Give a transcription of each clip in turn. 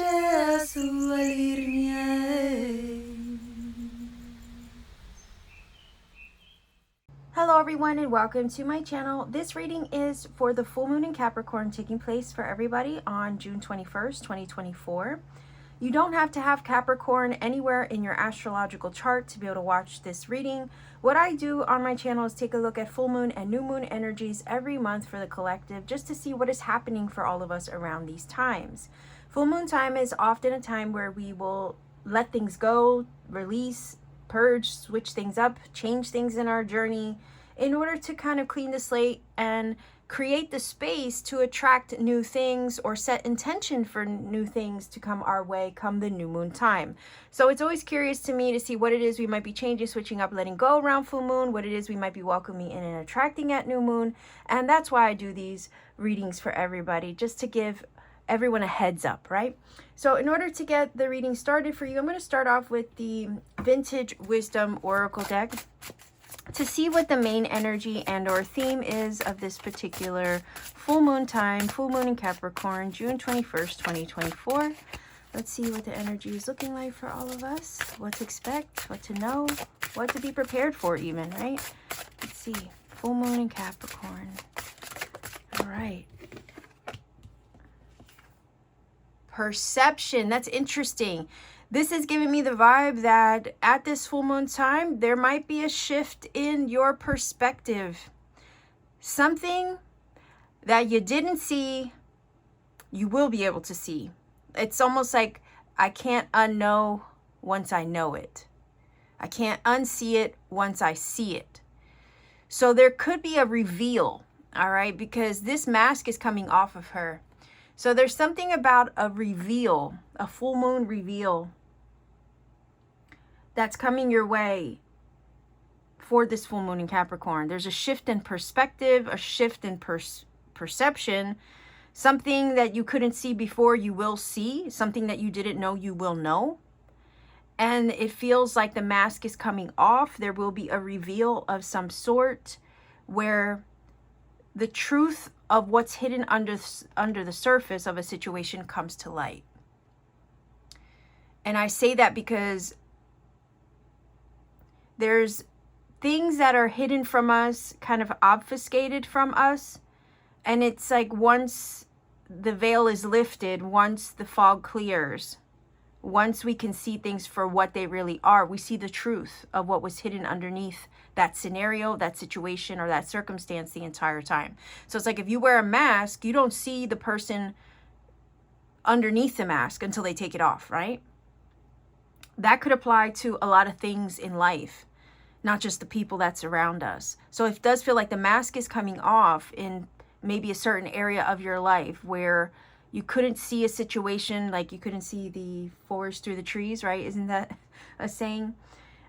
noche a su alirme. Hello everyone and welcome to my channel. This reading is for the full moon in Capricorn taking place for everybody on June 21st, 2024. You don't have to have Capricorn anywhere in your astrological chart to be able to watch this reading. What I do on my channel is take a look at full moon and new moon energies every month for the collective, just to see what is happening for all of us around these times. Full moon time is often a time where we will let things go, release, purge, switch things up, change things in our journey in order to kind of clean the slate and create the space to attract new things or set intention for new things to come our way come the new moon time. So it's always curious to me to see what it is we might be changing, switching up, letting go around full moon, what it is we might be welcoming in and attracting at new moon. And that's why I do these readings for everybody, just to give everyone a heads up, right? So in order to get the reading started for you, I'm going to start off with the Vintage Wisdom Oracle deck to see what the main energy and or theme is of this particular full moon time, full moon in Capricorn, June 21st, 2024. Let's see what the energy is looking like for all of us, what to expect, what to know, what to be prepared for even, right? Let's see, full moon in Capricorn. All right. Perception, that's interesting. This is giving me the vibe that at this full moon time, there might be a shift in your perspective. Something that you didn't see, you will be able to see. It's almost like I can't unknow once I know it. I can't unsee it once I see it. So there could be a reveal, all right, because this mask is coming off of her. So there's something about a reveal, a full moon reveal, that's coming your way for this full moon in Capricorn. There's a shift in perspective, a shift in perception. Something that you couldn't see before, you will see. Something that you didn't know, you will know. And it feels like the mask is coming off. There will be a reveal of some sort where the truth of what's hidden under the surface of a situation comes to light. And I say that because there's things that are hidden from us, kind of obfuscated from us. And it's like once the veil is lifted, once the fog clears, once we can see things for what they really are, we see the truth of what was hidden underneath that scenario, that situation, or that circumstance the entire time. So it's like if you wear a mask, you don't see the person underneath the mask until they take it off, right? That could apply to a lot of things in life, not just the people that surround us. So it does feel like the mask is coming off in maybe a certain area of your life where you couldn't see a situation, like you couldn't see the forest through the trees, right? Isn't that a saying?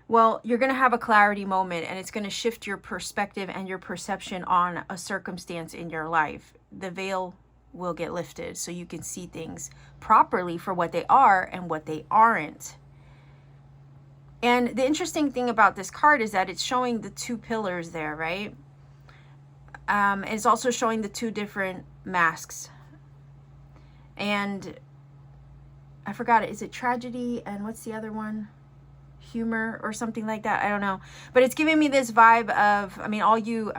Well, you're going to have a clarity moment, and it's going to shift your perspective and your perception on a circumstance in your life. The veil will get lifted so you can see things properly for what they are and what they aren't. And the interesting thing about this card is that it's showing the two pillars there, right? It's also showing the two different masks. And I forgot it. Is it tragedy and what's the other one? Humor or something like that. I don't know. But it's giving me this vibe of, I mean, all you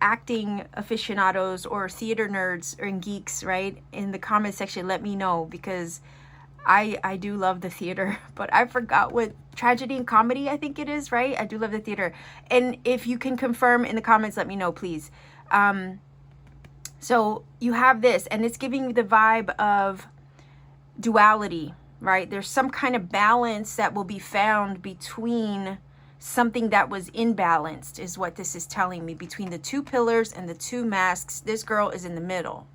acting aficionados or theater nerds and geeks, right? In the comment section, let me know, because I do love the theater, but I forgot what tragedy and comedy, I think it is, right? I do love the theater. And if you can confirm in the comments, let me know, please. So you have this, and it's giving me the vibe of duality, right? There's some kind of balance that will be found between something that was imbalanced, is what this is telling me, between the two pillars and the two masks. This girl is in the middle.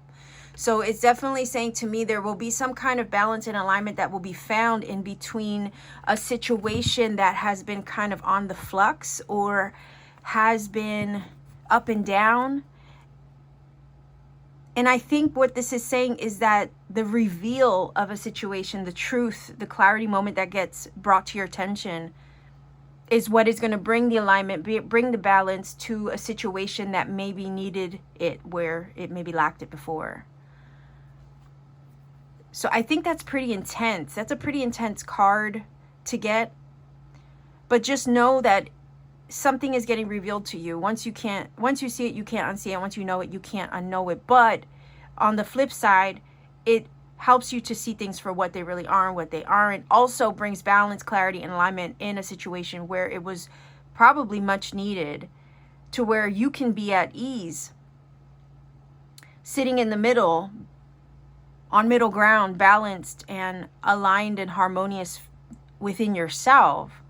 So it's definitely saying to me there will be some kind of balance and alignment that will be found in between a situation that has been kind of on the flux or has been up and down. And I think what this is saying is that the reveal of a situation, the truth, the clarity moment that gets brought to your attention is what is going to bring the alignment, bring the balance to a situation that maybe needed it where it maybe lacked it before. So I think that's pretty intense. That's a pretty intense card to get. But just know that something is getting revealed to you. Once you see it, you can't unsee it. Once you know it, you can't unknow it. But on the flip side, it helps you to see things for what they really are and what they aren't. Also brings balance, clarity, and alignment in a situation where it was probably much needed, to where you can be at ease, sitting in the middle, on middle ground, balanced and aligned and harmonious within yourself.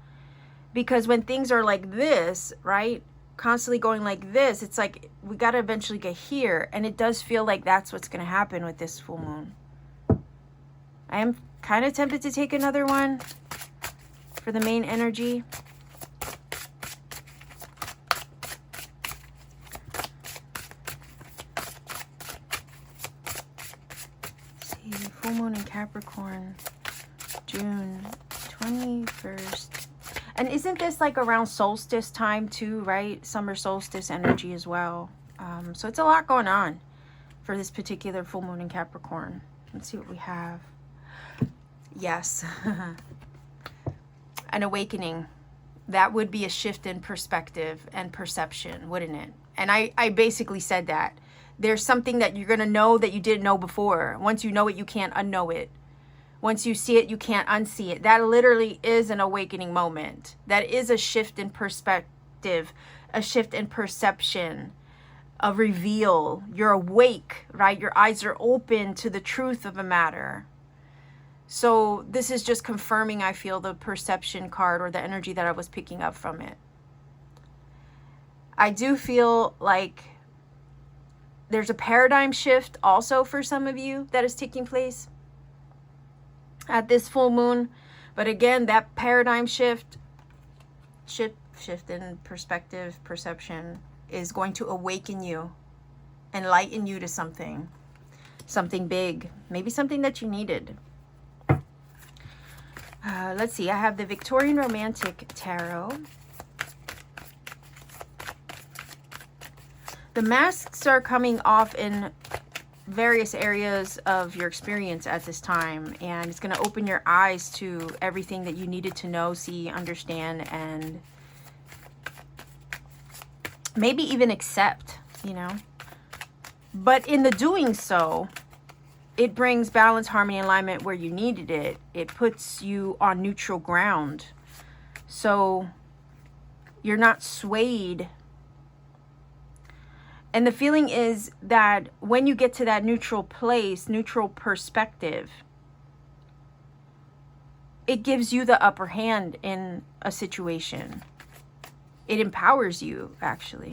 Because when things are like this, right, constantly going like this, it's like we got to eventually get here. And it does feel like that's what's going to happen with this full moon. I am kind of tempted to take another one for the main energy. Let's see, full moon in Capricorn, June 21st. And isn't this like around solstice time too, right? Summer solstice energy as well. So it's a lot going on for this particular full moon in Capricorn. Let's see what we have. Yes. An awakening. That would be a shift in perspective and perception, wouldn't it? And I basically said that. There's something that you're going to know that you didn't know before. Once you know it, you can't unknow it. Once you see it, you can't unsee it. That literally is an awakening moment. That is a shift in perspective, a shift in perception, a reveal. You're awake, right? Your eyes are open to the truth of a matter. So this is just confirming, I feel, the perception card or the energy that I was picking up from it. I do feel like there's a paradigm shift also for some of you that is taking place at this full moon. But again, that paradigm shift in perspective, perception, is going to awaken you, enlighten you to something big, maybe something that you needed. Let's see, I have the Victorian Romantic Tarot. The masks are coming off in various areas of your experience at this time, and it's going to open your eyes to everything that you needed to know, see, understand, and maybe even accept, you know. But in the doing so, it brings balance, harmony, alignment where you needed it. It puts you on neutral ground. So you're not swayed. And the feeling is that when you get to that neutral place, neutral perspective, it gives you the upper hand in a situation. It empowers you, actually.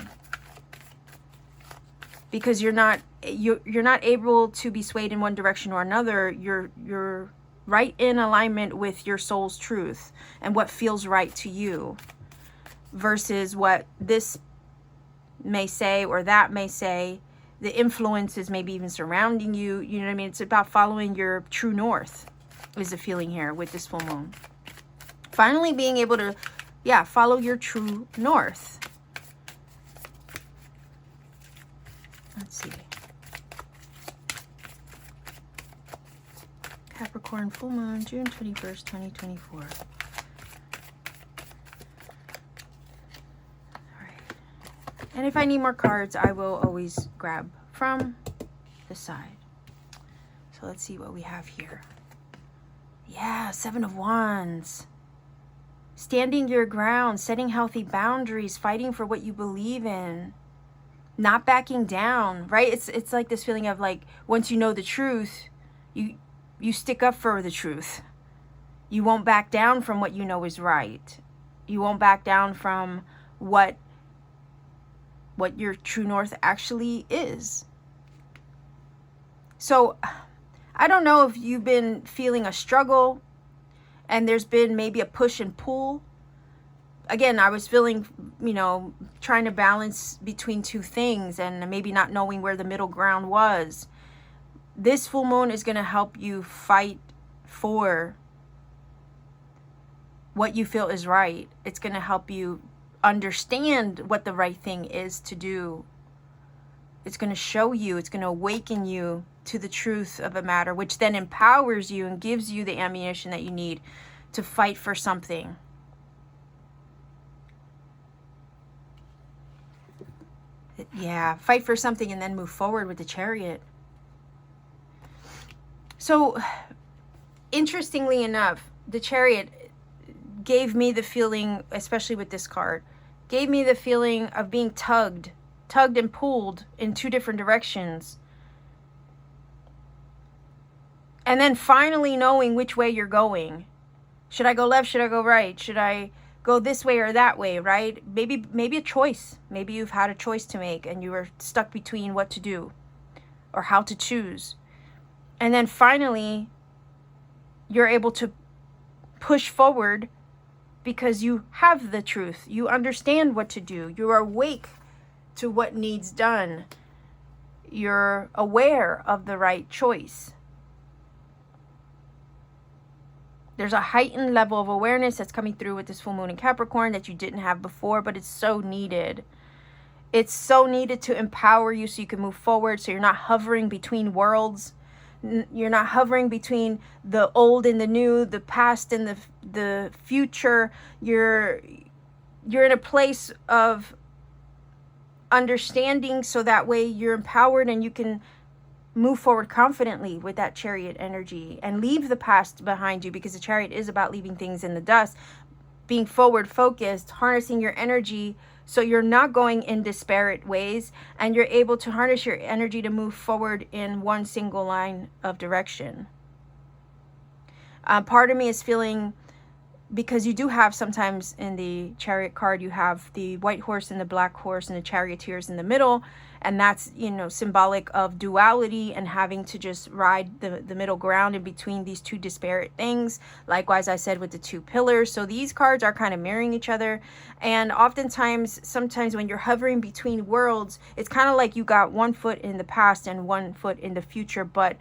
Because you're not able to be swayed in one direction or another. You're right in alignment with your soul's truth and what feels right to you, versus what this may say or that may say, the influences maybe even surrounding you. You know what I mean? It's about following your true north is the feeling here with this full moon. Finally being able to, follow your true north. Let's see. Capricorn full moon, June 21st, 2024. All right. And if I need more cards, I will always grab from the side. So let's see what we have here. Yeah, Seven of Wands. Standing your ground, setting healthy boundaries, fighting for what you believe in. Not backing down, right? It's like this feeling of like, once you know the truth, you stick up for the truth. You won't back down from what you know is right. You won't back down from what your true north actually is. So I don't know if you've been feeling a struggle and there's been maybe a push and pull. Again, I was feeling, trying to balance between two things and maybe not knowing where the middle ground was. This full moon is going to help you fight for what you feel is right. It's going to help you understand what the right thing is to do. It's going to show you, it's going to awaken you to the truth of a matter, which then empowers you and gives you the ammunition that you need to fight for something. Yeah, fight for something and then move forward with the Chariot. So, interestingly enough, the Chariot gave me the feeling, especially with this card, gave me the feeling of being tugged and pulled in two different directions. And then finally knowing which way you're going. Should I go left? Should I go right? Should I go this way or that way, right? Maybe a choice. Maybe you've had a choice to make and you were stuck between what to do or how to choose. And then finally, you're able to push forward because you have the truth. You understand what to do. You're awake to what needs done. You're aware of the right choice. There's a heightened level of awareness that's coming through with this full moon in Capricorn that you didn't have before, but it's so needed. It's so needed to empower you so you can move forward, so you're not hovering between worlds. You're not hovering between the old and the new, the past and the future. You're in a place of understanding, so that way you're empowered and you can move forward confidently with that Chariot energy and leave the past behind you, because the Chariot is about leaving things in the dust, being forward focused, harnessing your energy so you're not going in disparate ways, and you're able to harness your energy to move forward in one single line of direction. Part of me is feeling, because you do have sometimes in the Chariot card, you have the white horse and the black horse and the charioteers in the middle. And that's, symbolic of duality and having to just ride the middle ground in between these two disparate things. Likewise, I said with the two pillars. So these cards are kind of mirroring each other. And sometimes when you're hovering between worlds, it's kind of like you got one foot in the past and one foot in the future. But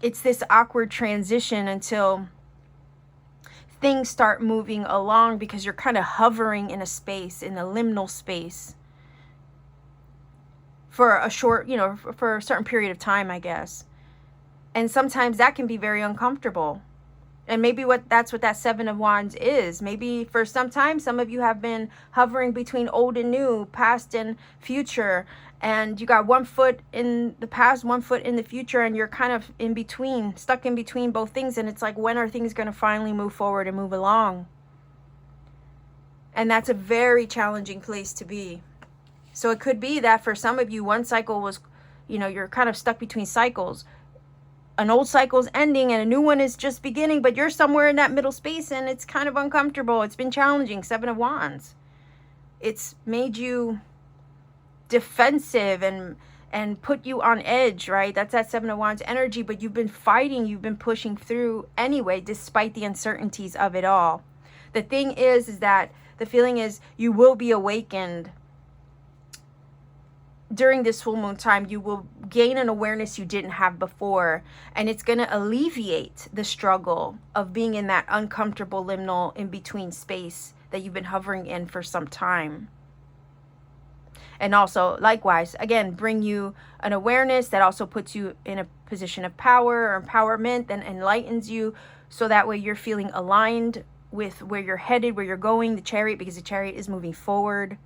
it's this awkward transition until things start moving along, because you're kind of hovering in a space, in a liminal space, for a short, for a certain period of time, I guess. And sometimes that can be very uncomfortable. And maybe that's what that Seven of Wands is. Maybe for some time, some of you have been hovering between old and new, past and future. And you got one foot in the past, one foot in the future, and you're kind of in between, stuck in between both things. And it's like, when are things going to finally move forward and move along? And that's a very challenging place to be. So it could be that for some of you, one cycle was, you're kind of stuck between cycles. An old cycle is ending and a new one is just beginning, but you're somewhere in that middle space and it's kind of uncomfortable. It's been challenging. Seven of Wands. It's made you defensive and put you on edge, right? That's that Seven of Wands energy, but you've been fighting, you've been pushing through anyway, despite the uncertainties of it all. The thing is that the feeling is you will be awakened. During this full moon time, you will gain an awareness you didn't have before, and it's going to alleviate the struggle of being in that uncomfortable liminal in-between space that you've been hovering in for some time. And also, likewise, again, bring you an awareness that also puts you in a position of power or empowerment and enlightens you, so that way you're feeling aligned with where you're headed, where you're going, the Chariot, because the Chariot is moving forward.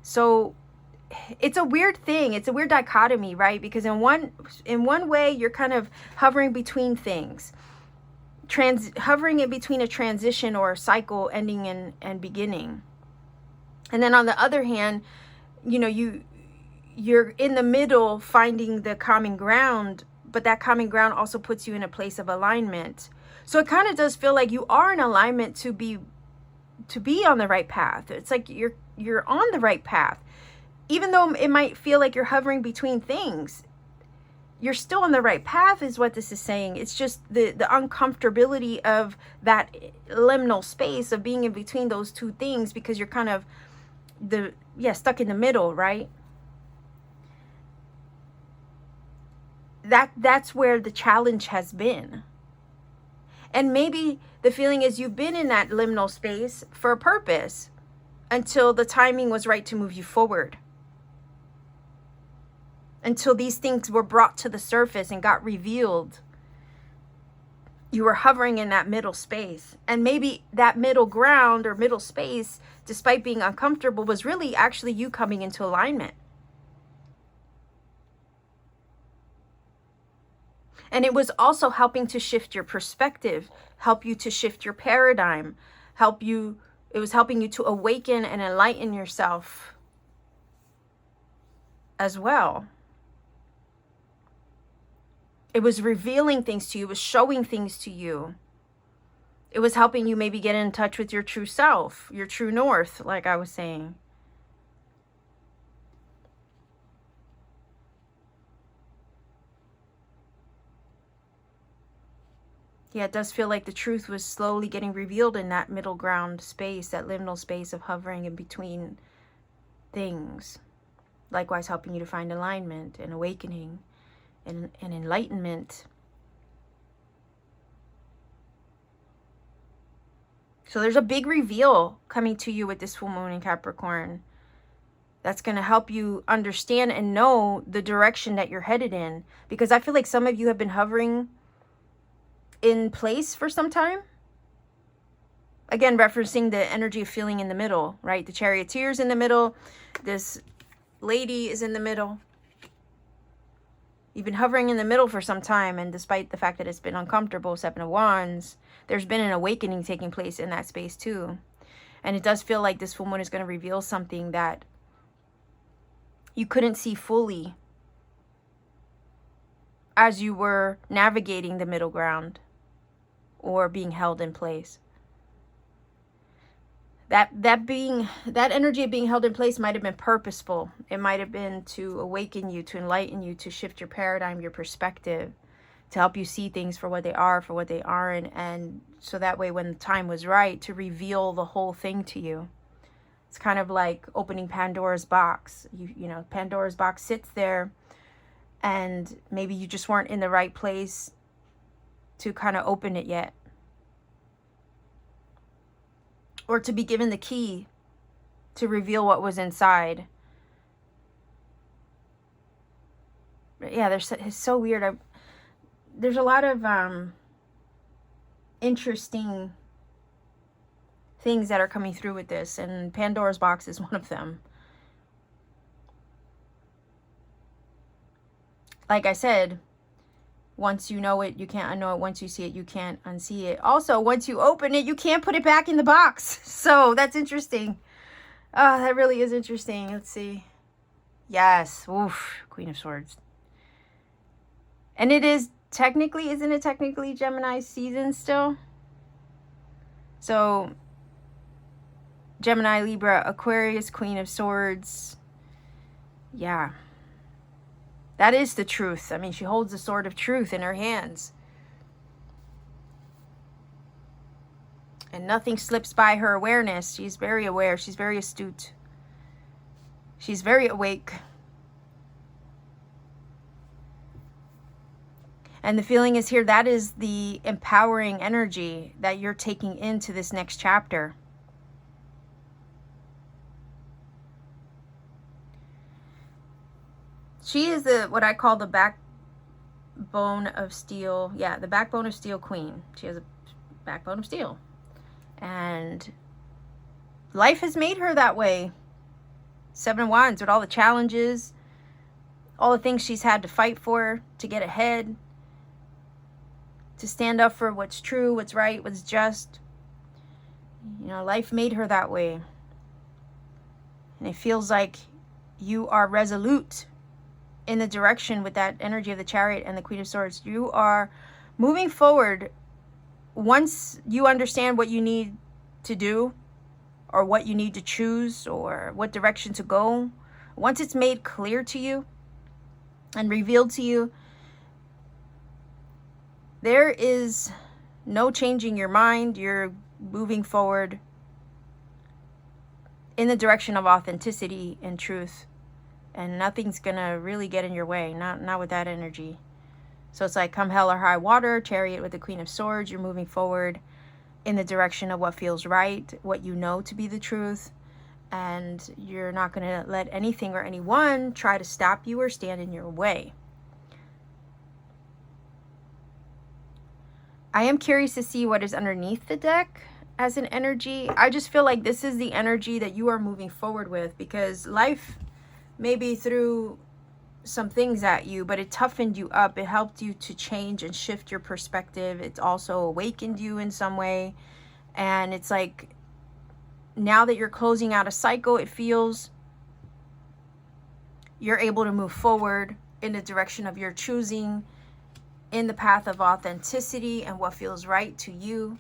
So it's a weird thing. It's a weird dichotomy, right? Because in one way, you're kind of hovering between things, hovering in between a transition or a cycle ending and beginning. And then on the other hand, you're in the middle, finding the common ground, but that common ground also puts you in a place of alignment. So it kind of does feel like you are in alignment to be on the right path. It's like you're on the right path. Even though it might feel like you're hovering between things, you're still on the right path, is what this is saying. It's just the uncomfortability of that liminal space of being in between those two things, because you're kind of stuck in the middle, right? That's where the challenge has been. And maybe the feeling is you've been in that liminal space for a purpose until the timing was right to move you forward. until these things were brought to the surface and got revealed. You were hovering in that middle space. And maybe that middle ground or middle space, despite being uncomfortable, was really actually you coming into alignment. And it was also helping to shift your perspective, help you to shift your paradigm, it was helping you to awaken and enlighten yourself as well. It was revealing things to you. It was showing things to you. It was helping you maybe get in touch with your true self, your true north, like I was saying. Yeah, it does feel like the truth was slowly getting revealed in that middle ground space, that liminal space of hovering in between things. Likewise, helping you to find alignment and awakening and enlightenment. So there's a big reveal coming to you with this full moon in Capricorn that's going to help you understand and know the direction that you're headed in. Because I feel like some of you have been hovering in place for some time. Again, referencing the energy of feeling in the middle, right? The charioteer's in the middle. This lady is in the middle. You've been hovering in the middle for some time, and despite the fact that it's been uncomfortable, 7 of Wands, there's been an awakening taking place in that space too. And it does feel like this full moon is going to reveal something that you couldn't see fully as you were navigating the middle ground or being held in place. That energy of being held in place might have been purposeful. It might have been to awaken you, to enlighten you, to shift your paradigm, your perspective, to help you see things for what they are, for what they aren't, and so that way when the time was right, to reveal the whole thing to you. It's kind of like opening Pandora's box. You know, Pandora's box sits there, and maybe you just weren't in the right place to kind of open it yet. Or to be given the key to reveal what was inside. Yeah, it's so weird. There's a lot of interesting things that are coming through with this, and Pandora's box is one of them. Like I said, once you know it, you can't unknow it. Once you see it, you can't unsee it. Also, once you open it, you can't put it back in the box. So that's interesting. That really is interesting. Let's see. Yes. Oof. Queen of Swords. And it is technically, isn't it technically Gemini season still? So Gemini, Libra, Aquarius, Queen of Swords. Yeah. That is the truth. I mean, she holds the sword of truth in her hands. And nothing slips by her awareness. She's very aware. She's very astute. She's very awake. And the feeling is here, that is the empowering energy that you're taking into this next chapter. She is what I call the backbone of steel. Yeah, the backbone of steel queen. She has a backbone of steel. And life has made her that way. 7 of Wands with all the challenges, all the things she's had to fight for to get ahead, to stand up for what's true, what's right, what's just. You know, life made her that way. And it feels like you are resolute in the direction with that energy of the Chariot and the Queen of Swords. You are moving forward once you understand what you need to do, or what you need to choose, or what direction to go. Once it's made clear to you and revealed to you, there is no changing your mind. You're moving forward in the direction of authenticity and truth. And nothing's going to really get in your way. Not with that energy. So it's like come hell or high water, Chariot with the Queen of Swords. You're moving forward in the direction of what feels right, what you know to be the truth. and you're not going to let anything or anyone try to stop you or stand in your way. I am curious to see what is underneath the deck as an energy. I just feel like this is the energy that you are moving forward with, because life maybe threw some things at you, but it toughened you up. It helped you to change and shift your perspective. It's also awakened you in some way. And it's like, now that you're closing out a cycle, it feels you're able to move forward in the direction of your choosing, in the path of authenticity and what feels right to you.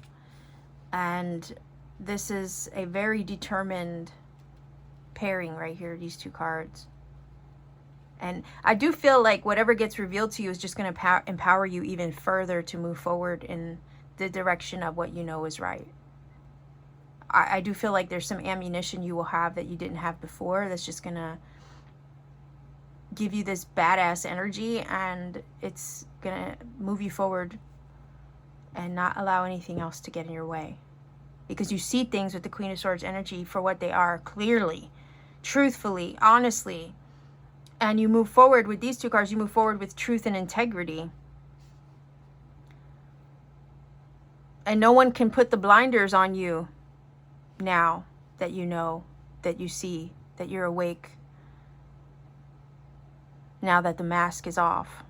And this is a very determined pairing right here, these two cards. And I do feel like whatever gets revealed to you is just going to empower you even further to move forward in the direction of what you know is right. I do feel like there's some ammunition you will have that you didn't have before, that's just going to give you this badass energy, and it's going to move you forward and not allow anything else to get in your way. Because you see things with the Queen of Swords energy for what they are, clearly, truthfully, honestly. And you move forward with these two cards, you move forward with truth and integrity. And no one can put the blinders on you now that you know, that you see, that you're awake. Now that the mask is off.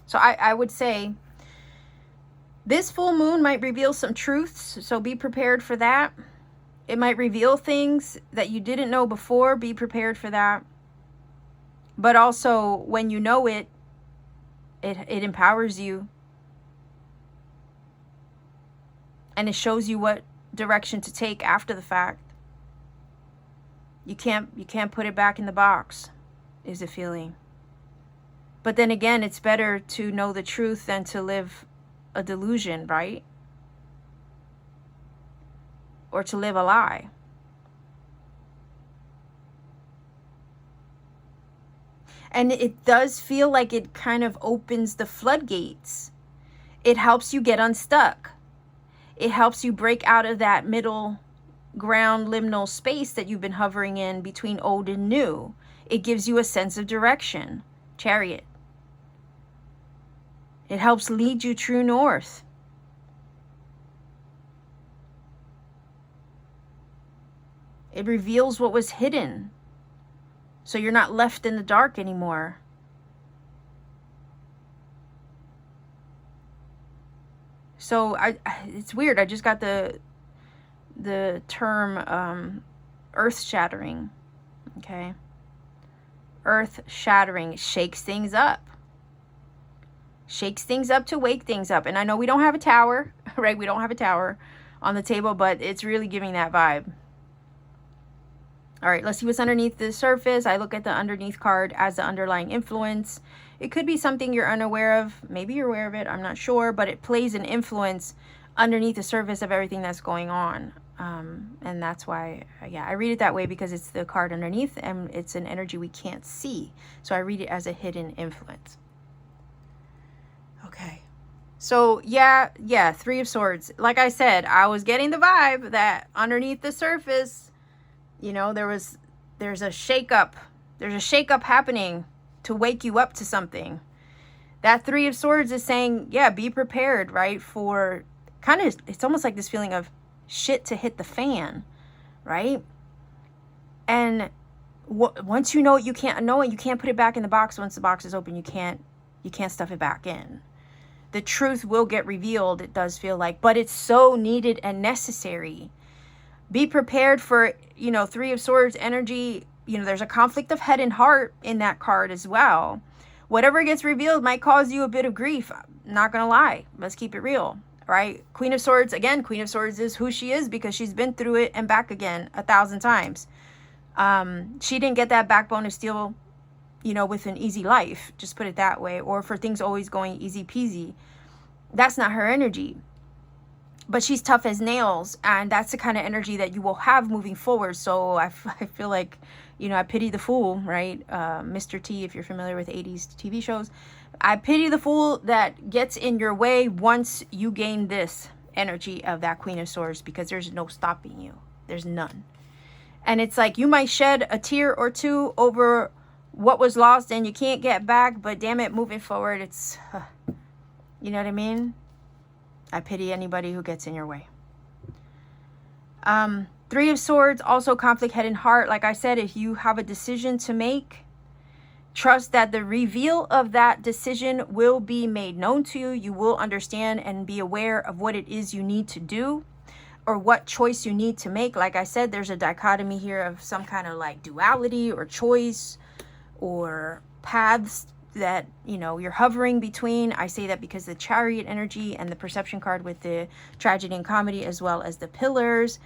So I would say this full moon might reveal some truths, so be prepared for that. It might reveal things that you didn't know before, be prepared for that. But also, when you know it, it empowers you. And it shows you what direction to take after the fact. You can't put it back in the box, is the feeling. But then again, it's better to know the truth than to live a delusion, right? Or to live a lie. And it does feel like it kind of opens the floodgates. It helps you get unstuck. It helps you break out of that middle ground liminal space that you've been hovering in between old and new. It gives you a sense of direction. Chariot. It helps lead you true north. It reveals what was hidden, so you're not left in the dark anymore. So it's weird. I just got the term earth shattering. Okay. Earth shattering shakes things up. Shakes things up to wake things up. And I know we don't have a tower, right? We don't have a tower on the table, but it's really giving that vibe. All right, let's see what's underneath the surface. I look at the underneath card as the underlying influence. It could be something you're unaware of. Maybe you're aware of it, I'm not sure, but it plays an influence underneath the surface of everything that's going on. And that's why, yeah, I read it that way, because it's the card underneath and it's an energy we can't see. So I read it as a hidden influence. Okay. So yeah, Three of Swords. Like I said, I was getting the vibe that underneath the surface, you know, there's a shakeup. There's a shakeup happening to wake you up to something. That Three of Swords is saying, yeah, be prepared, right? For kind of, it's almost like this feeling of shit to hit the fan, right? And once you know it, you can't know it. You can't put it back in the box. Once the box is open, you can't stuff it back in. The truth will get revealed, it does feel like, but it's so needed and necessary. Be prepared for, you know, Three of Swords energy. You know, there's a conflict of head and heart in that card as well. Whatever gets revealed might cause you a bit of grief. I'm not going to lie. Let's keep it real, right? Queen of Swords, again, Queen of Swords is who she is because she's been through it and back again 1,000 times. She didn't get that backbone of steel, you know, with an easy life, just put it that way, or for things always going easy peasy. That's not her energy. But she's tough as nails, and that's the kind of energy that you will have moving forward. So I feel like, you know, I pity the fool, right? Mr. T, if you're familiar with 80s TV shows. I pity the fool that gets in your way once you gain this energy of that Queen of Swords, because there's no stopping you. There's none. And it's like you might shed a tear or two over what was lost and you can't get back, but damn it, moving forward, it's, you know what I mean? I pity anybody who gets in your way. Three of Swords, also conflict, head and heart. Like I said, if you have a decision to make, trust that the reveal of that decision will be made known to you. You will understand and be aware of what it is you need to do, or what choice you need to make. Like I said, there's a dichotomy here of some kind of like duality or choice or paths that, you know, you're hovering between. I say that because the Chariot energy and the perception card with the tragedy and comedy, as well as the pillars.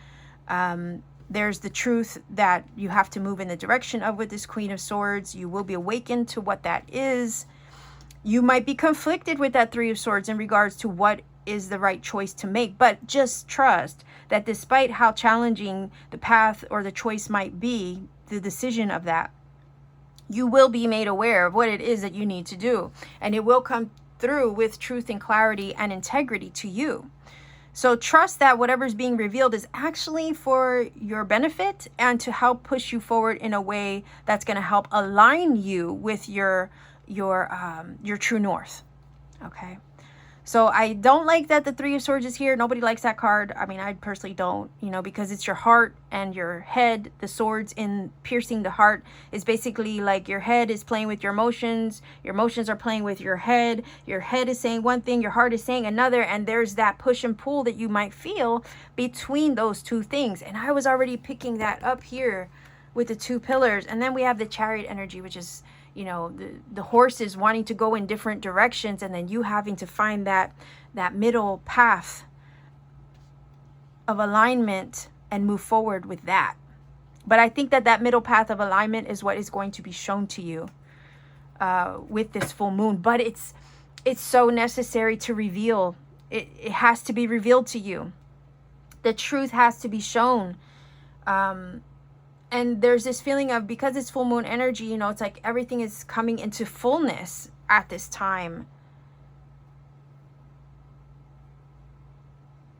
There's the truth that you have to move in the direction of with this Queen of Swords. You will be awakened to what that is. You might be conflicted with that Three of Swords in regards to what is the right choice to make. But just trust that despite how challenging the path or the choice might be, the decision of that, you will be made aware of what it is that you need to do. And it will come through with truth and clarity and integrity to you. So trust that whatever's being revealed is actually for your benefit and to help push you forward in a way that's going to help align you with your true north. Okay. So I don't like that the Three of Swords is here. Nobody likes that card. I mean, I personally don't, you know, because it's your heart and your head. The swords in piercing the heart is basically like your head is playing with your emotions. Your emotions are playing with your head. Your head is saying one thing, your heart is saying another. And there's that push and pull that you might feel between those two things. And I was already picking that up here with the two pillars. And then we have the Chariot energy, which is, you know, the horses wanting to go in different directions, and then you having to find that middle path of alignment and move forward with that. But I think that middle path of alignment is what is going to be shown to you with this full moon. But it's so necessary to reveal. It has to be revealed to you. The truth has to be shown. And there's this feeling of, because it's full moon energy, you know, it's like everything is coming into fullness at this time.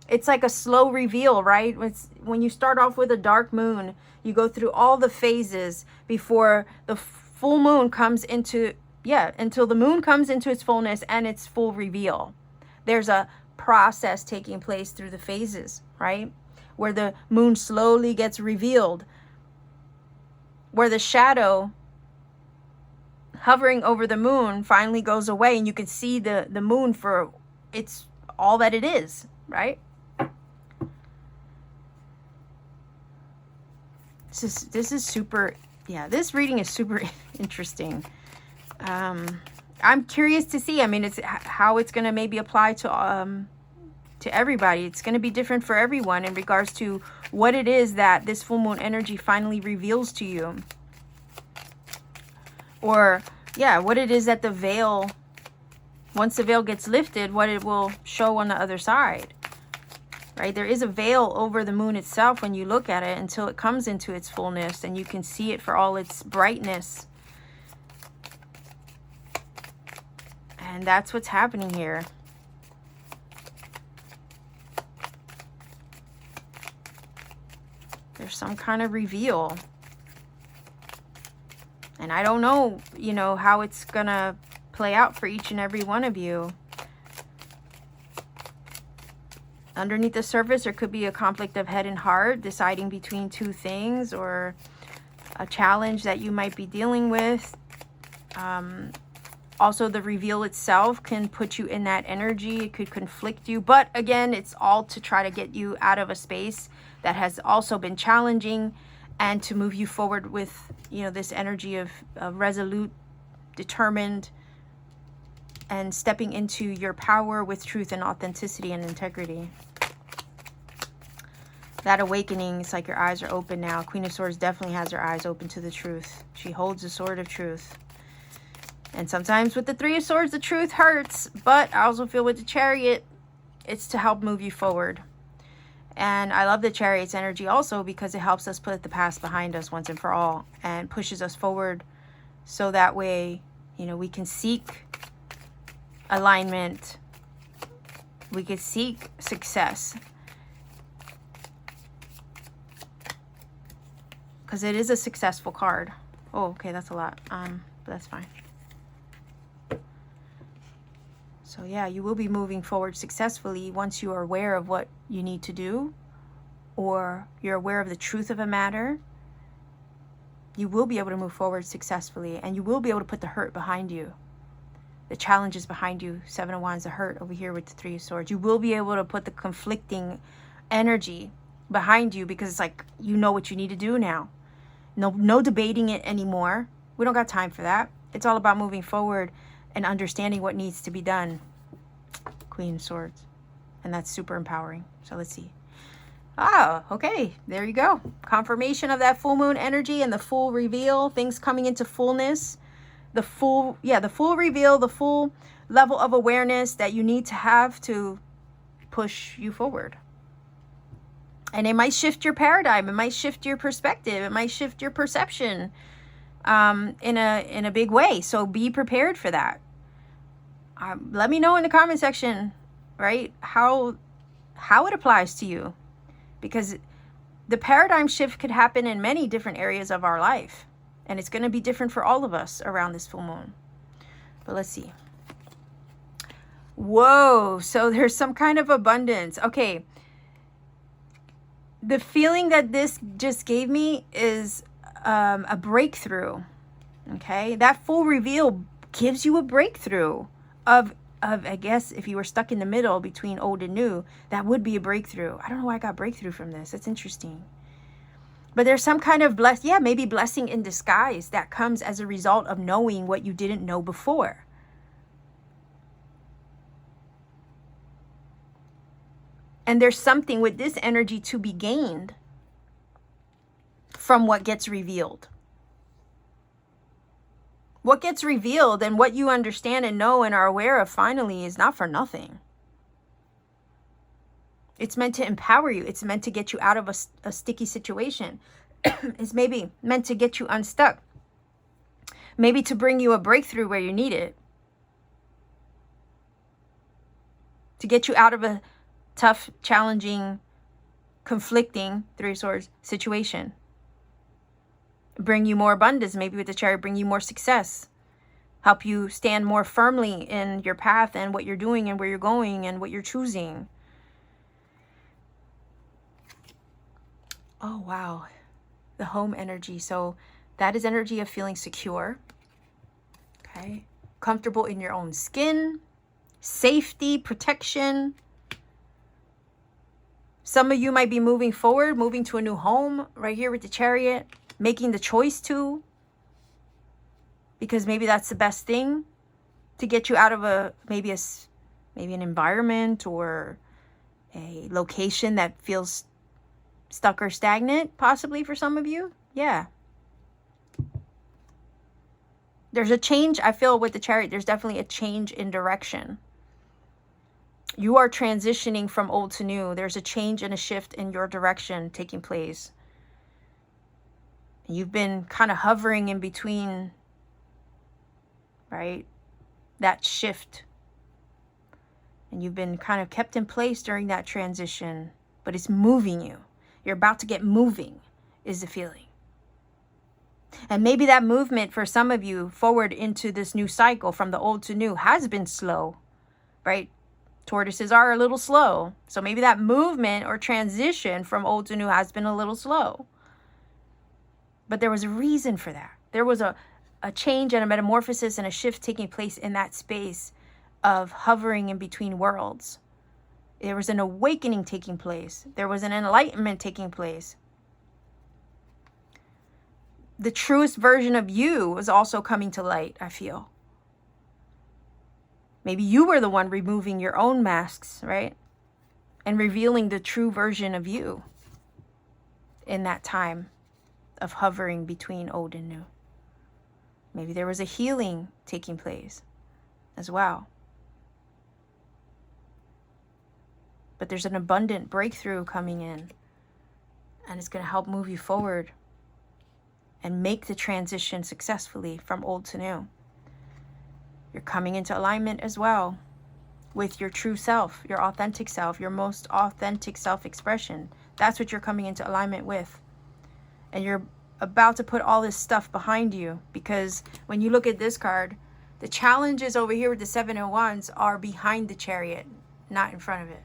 It's like a slow reveal, right? When you start off with a dark moon, you go through all the phases before the full moon comes into, until the moon comes into its fullness and its full reveal. There's a process taking place through the phases, right? Where the moon slowly gets revealed, where the shadow hovering over the moon finally goes away and you can see the moon for it's all that it is, right? This is super, this reading is super interesting. I'm curious to see, I mean, it's how it's going to maybe apply to everybody. It's going to be different for everyone in regards to what it is that this full moon energy finally reveals to you. Or, what it is that the veil, once the veil gets lifted, what it will show on the other side. Right? There is a veil over the moon itself when you look at it until it comes into its fullness and you can see it for all its brightness. And that's what's happening here. There's some kind of reveal. And I don't know, you know, how it's gonna play out for each and every one of you. Underneath the surface, there could be a conflict of head and heart, deciding between two things, or a challenge that you might be dealing with. Also, the reveal itself can put you in that energy. It could conflict you. But again, it's all to try to get you out of a space that has also been challenging and to move you forward with, you know, this energy of resolute, determined, and stepping into your power with truth and authenticity and integrity. That awakening, it's like your eyes are open now. Queen of Swords definitely has her eyes open to the truth. She holds the sword of truth. And sometimes with the Three of Swords, the truth hurts. But I also feel with the Chariot, it's to help move you forward. And I love the Chariot's energy also because it helps us put the past behind us once and for all and pushes us forward so that way, you know, we can seek alignment. We could seek success. Because it is a successful card. Oh, okay, that's a lot. But that's fine. So yeah, you will be moving forward successfully once you are aware of what you need to do, or you're aware of the truth of a matter. You will be able to move forward successfully, and you will be able to put the hurt behind you. The challenges behind you. 7 of Wands, the hurt over here with the 3 of Swords. You will be able to put the conflicting energy behind you, because it's like, you know what you need to do now. No debating it anymore. We don't got time for that. It's all about moving forward and understanding what needs to be done. Queen of Swords. And that's super empowering. So let's see. Oh, okay. There you go. Confirmation of that full moon energy and the full reveal. Things coming into fullness. The full reveal, the full level of awareness that you need to have to push you forward. And it might shift your paradigm. It might shift your perspective. It might shift your perception in a big way. So be prepared for that. Let me know in the comment section, right, how it applies to you. Because the paradigm shift could happen in many different areas of our life. And it's going to be different for all of us around this full moon. But let's see. Whoa, so there's some kind of abundance. Okay. The feeling that this just gave me is a breakthrough. Okay, that full reveal gives you a breakthrough of I guess if you were stuck in the middle between old and new, that would be a breakthrough. I don't know why I got breakthrough from this. That's interesting. But there's some kind of maybe blessing in disguise that comes as a result of knowing what you didn't know before. And there's something with this energy to be gained from what gets revealed. What gets revealed and what you understand and know and are aware of finally is not for nothing. It's meant to empower you. It's meant to get you out of a sticky situation. It's maybe meant to get you unstuck. Maybe to bring you a breakthrough where you need it. To get you out of a tough, challenging, conflicting 3 of Swords situation. Bring you more abundance, maybe with the Chariot, bring you more success. Help you stand more firmly in your path and what you're doing and where you're going and what you're choosing. Oh, wow. The home energy. So that is energy of feeling secure. Okay. Comfortable in your own skin. Safety, protection. Some of you might be moving forward, moving to a new home right here with the Chariot. Making the choice to. Because maybe that's the best thing to get you out of maybe an environment or a location that feels stuck or stagnant, possibly for some of you. Yeah. There's a change, I feel, with the Chariot. There's definitely a change in direction. You are transitioning from old to new. There's a change and a shift in your direction taking place. You've been kind of hovering in between, right? That shift. And you've been kind of kept in place during that transition, but it's moving you. You're about to get moving, is the feeling. And maybe that movement for some of you forward into this new cycle from the old to new has been slow, right? Tortoises are a little slow. So maybe that movement or transition from old to new has been a little slow. But there was a reason for that. There was a change and a metamorphosis and a shift taking place in that space of hovering in between worlds. There was an awakening taking place. There was an enlightenment taking place. The truest version of you was also coming to light, I feel. Maybe you were the one removing your own masks, right? And revealing the true version of you in that time of hovering between old and new. Maybe there was a healing taking place as well. But there's an abundant breakthrough coming in, and it's going to help move you forward and make the transition successfully from old to new. You're coming into alignment as well. with your true self, your authentic self, your most authentic self-expression. That's what you're coming into alignment with. And you're about to put all this stuff behind you, because when you look at this card, the challenges over here with the Seven of Wands are behind the Chariot, not in front of it.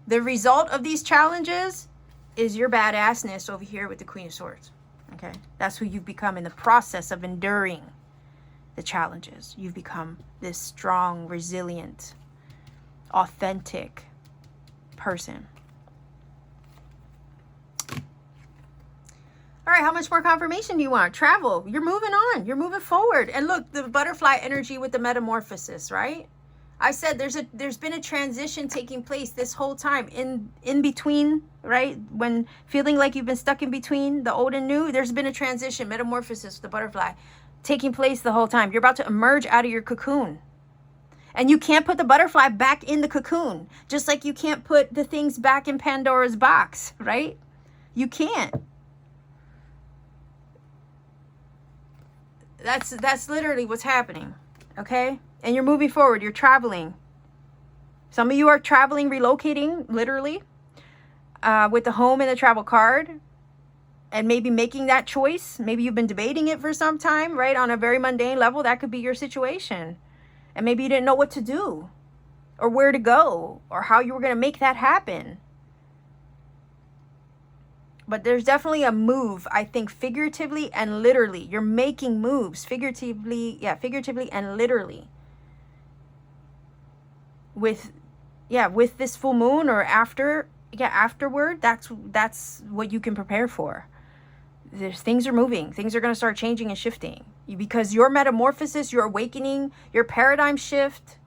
The result of these challenges is your badassness over here with the Queen of Swords. Okay, that's who you've become in the process of enduring the challenges. You've become this strong, resilient, authentic person. All right, how much more confirmation do you want? Travel. You're moving on. You're moving forward. And look, the butterfly energy with the metamorphosis, right? I said there's been a transition taking place this whole time in between, right? When feeling like you've been stuck in between the old and new, there's been a transition, metamorphosis with the butterfly taking place the whole time. You're about to emerge out of your cocoon. And you can't put the butterfly back in the cocoon, just like you can't put the things back in Pandora's box, right? You can't. That's literally what's happening, okay? And you're moving forward. You're traveling. Some of you are traveling, relocating, literally, with the home and the travel card, and maybe making that choice. Maybe you've been debating it for some time, right? On a very mundane level, that could be your situation. And maybe you didn't know what to do, or where to go, or how you were going to make that happen. But there's definitely a move, I think, figuratively and literally. You're making moves figuratively and literally. With this full moon, or afterward, that's what you can prepare for. Things are moving. Things are going to start changing and shifting. Because your metamorphosis, your awakening, your paradigm shift,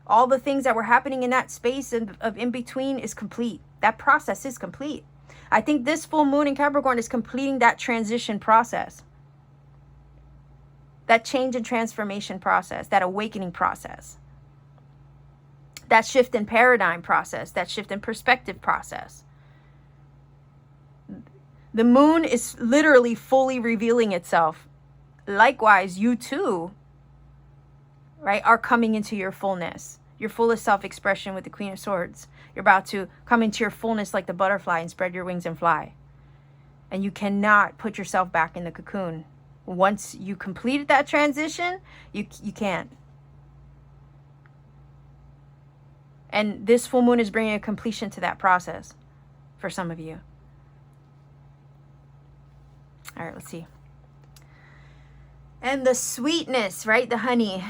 all the things that were happening in that space of in between is complete. That process is complete. I think this full moon in Capricorn is completing that transition process. That change and transformation process, that awakening process. That shift in paradigm process, that shift in perspective process. The moon is literally fully revealing itself. Likewise, you too, right, are coming into your fullness, your fullest self-expression with the Queen of Swords. You're about to come into your fullness like the butterfly and spread your wings and fly. And you cannot put yourself back in the cocoon. Once you completed that transition, you can't. And this full moon is bringing a completion to that process for some of you. All right, let's see. And the sweetness, right? The honey.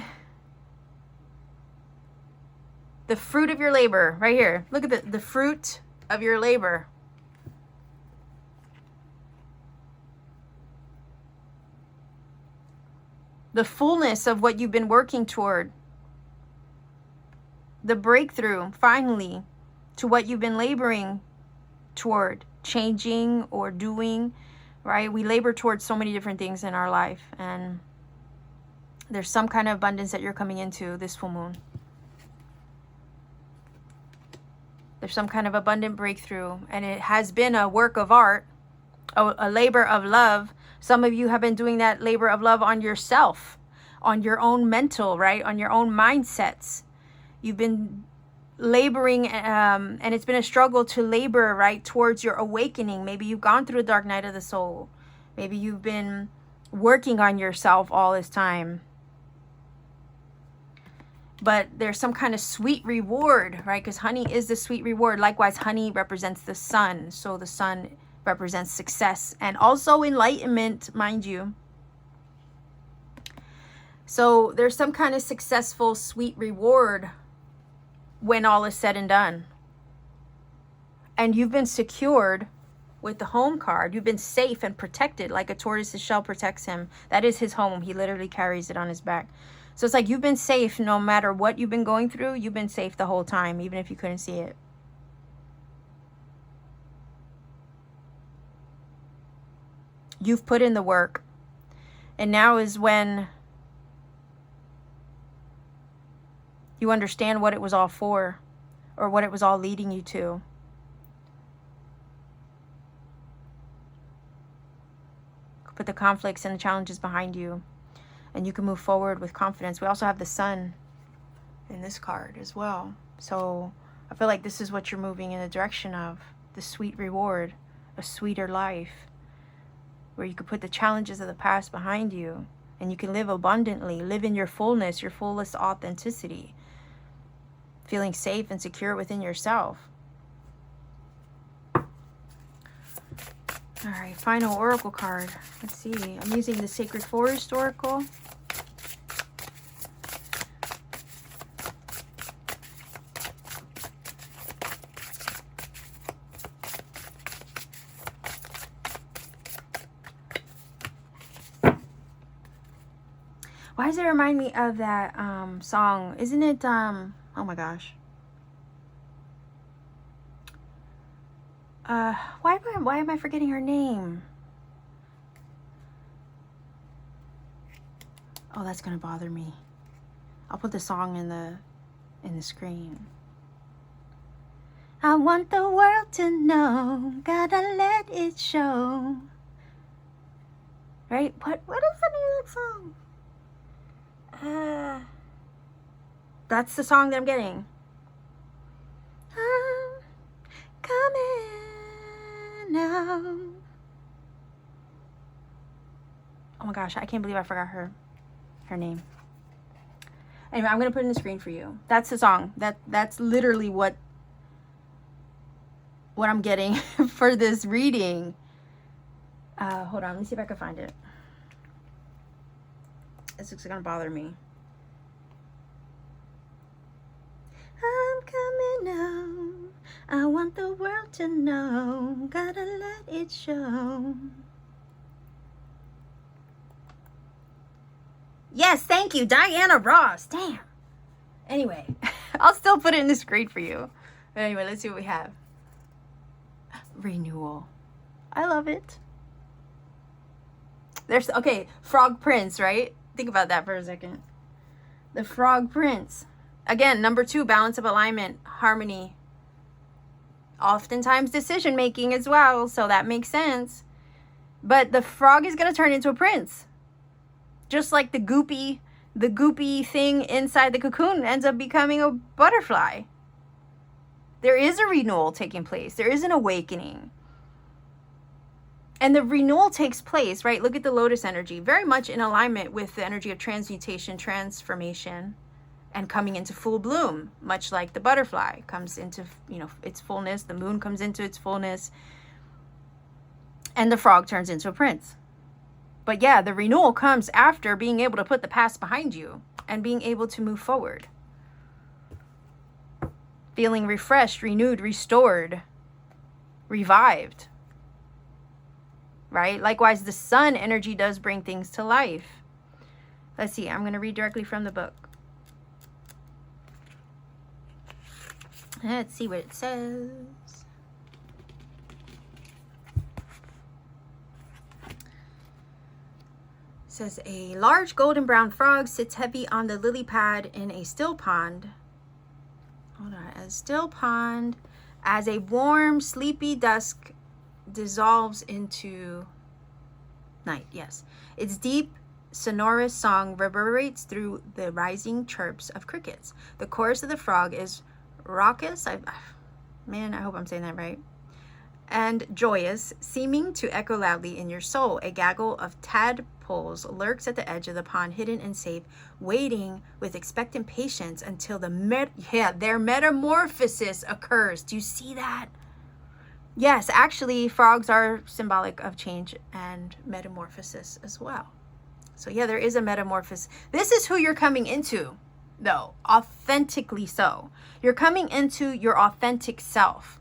The fruit of your labor, right here. Look at the fruit of your labor. The fullness of what you've been working toward. The breakthrough, finally, to what you've been laboring toward, changing or doing, right? We labor towards so many different things in our life, and there's some kind of abundance that you're coming into this full moon. There's some kind of abundant breakthrough, and it has been a work of art, a labor of love. Some of you have been doing that labor of love on yourself, on your own mental, right? On your own mindsets. You've been laboring, and it's been a struggle to labor, right, towards your awakening. Maybe you've gone through a dark night of the soul. Maybe you've been working on yourself all this time. But there's some kind of sweet reward, right? Because honey is the sweet reward. Likewise, honey represents the sun. So the sun represents success and also enlightenment, mind you. So there's some kind of successful, sweet reward when all is said and done. And you've been secured with the home card. You've been safe and protected like a tortoise's shell protects him. That is his home. He literally carries it on his back. So it's like you've been safe no matter what you've been going through. You've been safe the whole time, even if you couldn't see it. You've put in the work. And now is when you understand what it was all for, or what it was all leading you to. Put the conflicts and the challenges behind you, and you can move forward with confidence. We also have the sun in this card as well. So I feel like this is what you're moving in the direction of, the sweet reward, a sweeter life, where you could put the challenges of the past behind you and you can live abundantly, live in your fullness, your fullest authenticity, feeling safe and secure within yourself. All right, final oracle card. Let's see. I'm using the Sacred Forest Oracle. Why does it remind me of that song? Isn't it, oh my gosh. Why am I forgetting her name? Oh, that's gonna bother me. I'll put the song in the screen. I want the world to know, gotta let it show. Right? What is the name of that song? That's the song that I'm getting. I'm coming now. Oh my gosh, I can't believe I forgot her name. Anyway, I'm gonna put it in the screen for you. That's the song. That's literally what I'm getting for this reading. Hold on, let me see if I can find it. It's gonna bother me. I'm coming now. I want the world to know. Gotta let it show. Yes, thank you, Diana Ross. Damn. Anyway, I'll still put it in the screen for you. But anyway, let's see what we have. Renewal. I love it. There's, okay, Frog Prince, right? Think about that for a second. The Frog Prince. Again, number 2, balance of alignment, harmony. Oftentimes decision making as well, so that makes sense. But the frog is going to turn into a prince. Just like the goopy thing inside the cocoon ends up becoming a butterfly. There is a renewal taking place. There is an awakening. And the renewal takes place, right? Look at the lotus energy, very much in alignment with the energy of transmutation, transformation, and coming into full bloom, much like the butterfly comes into, its fullness. The moon comes into its fullness, and the frog turns into a prince. But yeah, the renewal comes after being able to put the past behind you and being able to move forward. Feeling refreshed, renewed, restored, revived. Right? Likewise, the sun energy does bring things to life. Let's see. I'm going to read directly from the book. Let's see what it says. It says, a large golden brown frog sits heavy on the lily pad in a still pond. Hold on. A still pond as a warm, sleepy dusk dissolves into night. Yes, its deep sonorous song reverberates through the rising chirps of crickets. The chorus of the frog is raucous, I hope I'm saying that right, and joyous, seeming to echo loudly in your soul. A gaggle of tadpoles lurks at the edge of the pond, hidden and safe, waiting with expectant patience until their metamorphosis occurs. Do you see that? Yes, actually, frogs are symbolic of change and metamorphosis as well. So yeah, there is a metamorphosis. This is who you're coming into, though, authentically so. You're coming into your authentic self,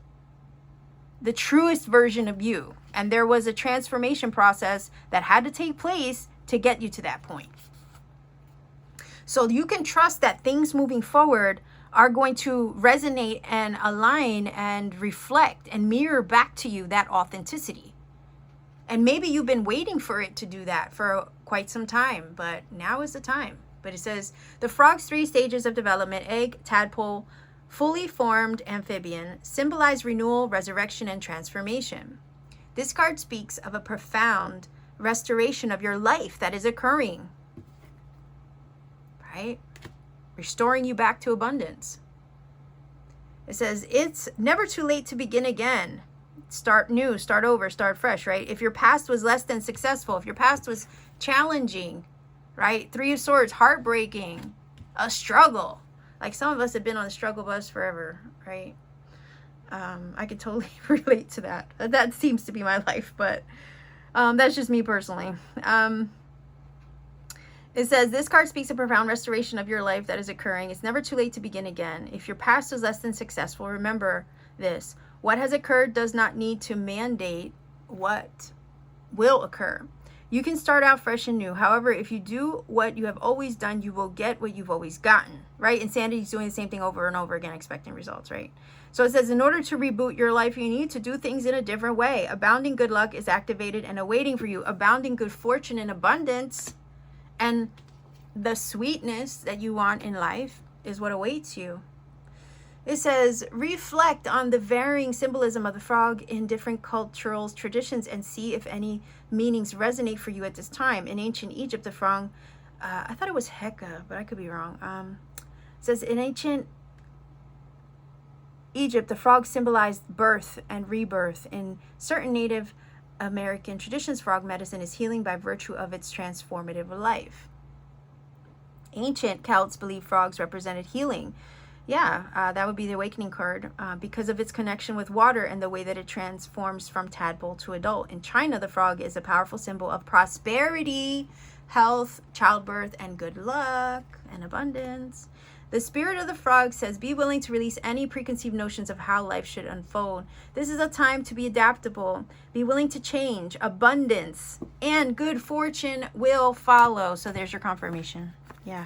the truest version of you. And there was a transformation process that had to take place to get you to that point. So you can trust that things moving forward are going to resonate and align and reflect and mirror back to you that authenticity. And maybe you've been waiting for it to do that for quite some time, but now is the time. But it says, the frog's 3 stages of development, egg, tadpole, fully formed amphibian, symbolize renewal, resurrection, and transformation. This card speaks of a profound restoration of your life that is occurring. Right? restoring you back to abundance. It says, it's never too late to begin again. Start new, start over, start fresh, right? If your past was less than successful, if your past was challenging, right? Three of Swords, heartbreaking, a struggle. Like some of us have been on the struggle bus forever, right? I could totally relate to that. That seems to be my life, but that's just me personally. It says, this card speaks of profound restoration of your life that is occurring. It's never too late to begin again. If your past was less than successful, remember this. What has occurred does not need to mandate what will occur. You can start out fresh and new. However, if you do what you have always done, you will get what you've always gotten, right? Insanity is doing the same thing over and over again, expecting results, right? So it says, in order to reboot your life, you need to do things in a different way. Abounding good luck is activated and awaiting for you. Abounding good fortune and abundance and the sweetness that you want in life is what awaits you. It says, reflect on the varying symbolism of the frog in different cultural traditions and see if any meanings resonate for you at this time. In ancient Egypt, the frog, I thought it was Heka, but I could be wrong. It says, in ancient Egypt, the frog symbolized birth and rebirth. In certain Native American traditions, frog medicine is healing by virtue of its transformative life. Ancient Celts believed frogs represented healing. Yeah, that would be the awakening card because of its connection with water and the way that it transforms from tadpole to adult. In China, the frog is a powerful symbol of prosperity, health, childbirth, and good luck and abundance. The spirit of the frog says, be willing to release any preconceived notions of how life should unfold. This is a time to be adaptable. Be willing to change. Abundance and good fortune will follow. So there's your confirmation. Yeah.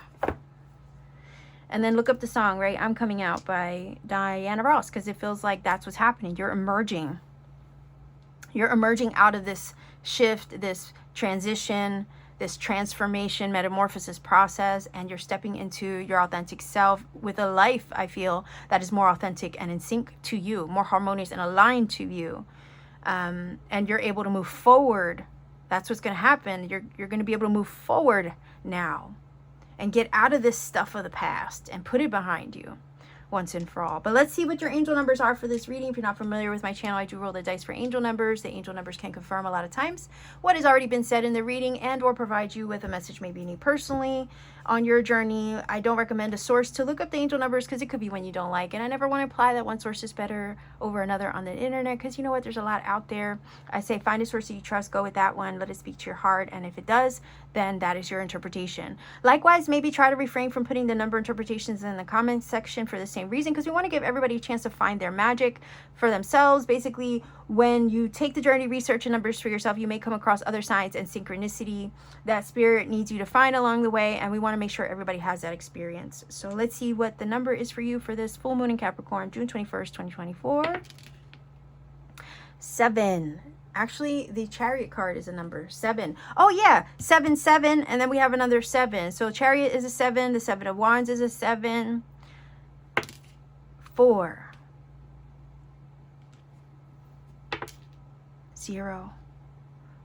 And then look up the song, right? I'm Coming Out by Diana Ross, because it feels like that's what's happening. You're emerging. You're emerging out of this shift, this transition, this transformation, metamorphosis process, and you're stepping into your authentic self with a life, I feel, that is more authentic and in sync to you, more harmonious and aligned to you. And you're able to move forward. That's what's going to happen. You're going to be able to move forward now and get out of this stuff of the past and put it behind you once and for all. But let's see what your angel numbers are for this reading. If you're not familiar with my channel, I do roll the dice for angel numbers. The angel numbers can confirm a lot of times what has already been said in the reading and or provide you with a message maybe you need personally on your journey. I don't recommend a source to look up the angel numbers because it could be one you don't like. And I never want to imply that one source is better over another on the internet because you know what? There's a lot out there. I say find a source that you trust, go with that one, let it speak to your heart. And if it does, then that is your interpretation. Likewise, maybe try to refrain from putting the number interpretations in the comments section for the same reason, because we want to give everybody a chance to find their magic for themselves. Basically, when you take the journey, research and numbers for yourself, you may come across other signs and synchronicity that spirit needs you to find along the way, and we want to make sure everybody has that experience. So let's see what the number is for you for this full moon in Capricorn, June 21st, 2024. 7. Actually, the Chariot card is a number 7. Oh yeah, 7, 7, and then we have another 7. So Chariot is a 7, the 7 of Wands is a 7. 4, 0.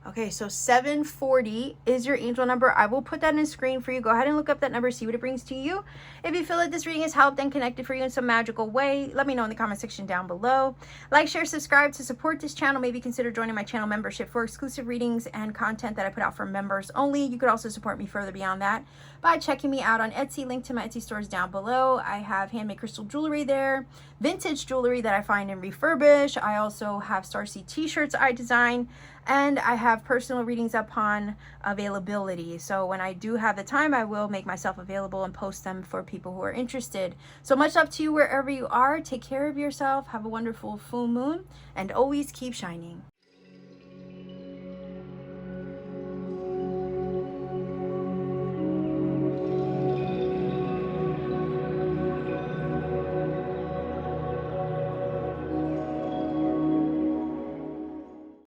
Okay, so 740 is your angel number. I will put that in the screen for you. Go ahead and look up that number, see what it brings to you. If you feel that this reading has helped and connected for you in some magical way, let me know in the comment section down below. Like, share, subscribe to support this channel. Maybe consider joining my channel membership for exclusive readings and content that I put out for members only. You could also support me further beyond that by checking me out on Etsy. Link to my Etsy store is down below. I have handmade crystal jewelry there, vintage jewelry that I find and refurbish. I also have Starseed t-shirts I design, and I have personal readings upon availability. So when I do have the time, I will make myself available and post them for people who are interested. So much love to you wherever you are. Take care of yourself. Have a wonderful full moon and always keep shining.